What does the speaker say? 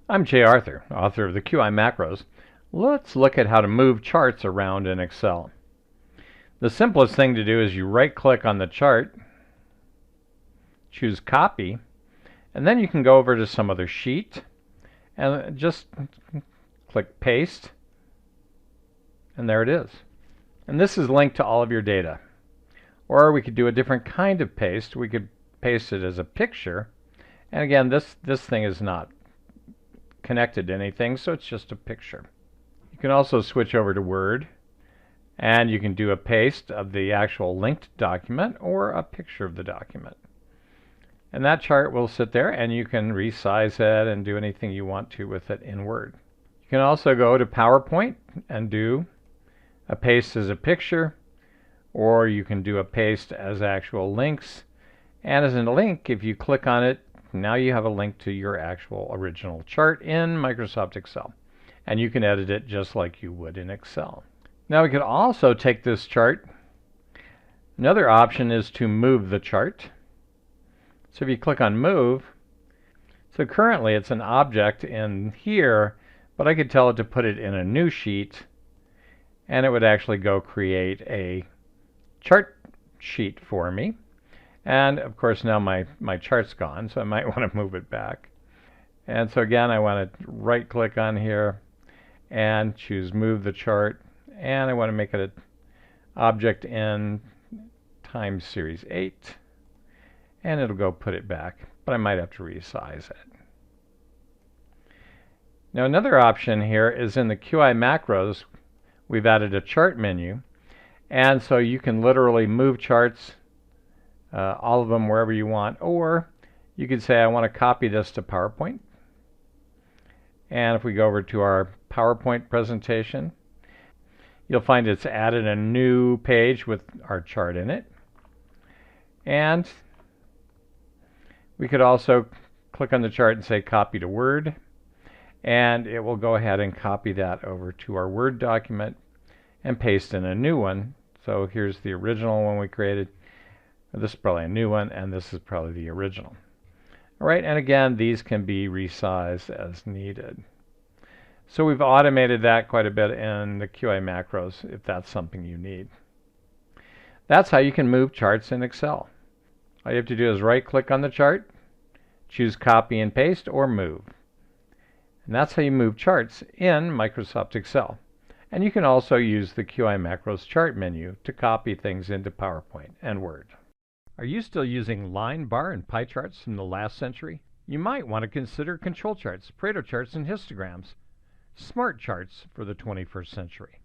I'm Jay Arthur, author of the QI Macros. Let's look at how to move charts around in Excel. The simplest thing to do is you right-click on the chart, choose Copy, and then you can go over to some other sheet and just click Paste, and there it is. And this is linked to all of your data. Or we could do a different kind of paste. We could paste it as a picture, and again, this thing is not connected to anything, so it's just a picture. You can also switch over to Word, and you can do a paste of the actual linked document or a picture of the document. And that chart will sit there, and you can resize it and do anything you want to with it in Word. You can also go to PowerPoint and do a paste as a picture, or you can do a paste as actual links. And as a link, if you click on it, now you have a link to your actual original chart in Microsoft Excel. And you can edit it just like you would in Excel. Now we could also take this chart. Another option is to move the chart. So if you click on Move, so currently it's an object in here, but I could tell it to put it in a new sheet, and it would actually go create a chart sheet for me. And of course now my chart's gone, so I might want to move it back. And so again, I want to right click on here and choose Move the Chart, and I want to make it an object in Time Series 8, and it'll go put it back, but I might have to resize it. Now another option here is in the QI macros, we've added a chart menu, and so you can literally move charts, all of them wherever you want, or you could say I want to copy this to PowerPoint. And if we go over to our PowerPoint presentation, you'll find it's added a new page with our chart in it. And we could also click on the chart and say copy to Word, and it will go ahead and copy that over to our Word document and paste in a new one. So here's the original one we created. This is probably a new one, and this is probably the original. All right, and again, these can be resized as needed. So we've automated that quite a bit in the QI macros if that's something you need. That's how you can move charts in Excel. All you have to do is right-click on the chart, choose Copy and Paste, or Move. And that's how you move charts in Microsoft Excel. And you can also use the QI macros chart menu to copy things into PowerPoint and Word. Are you still using line, bar, and pie charts from the last century? You might want to consider control charts, Pareto charts, and histograms, smart charts for the 21st century.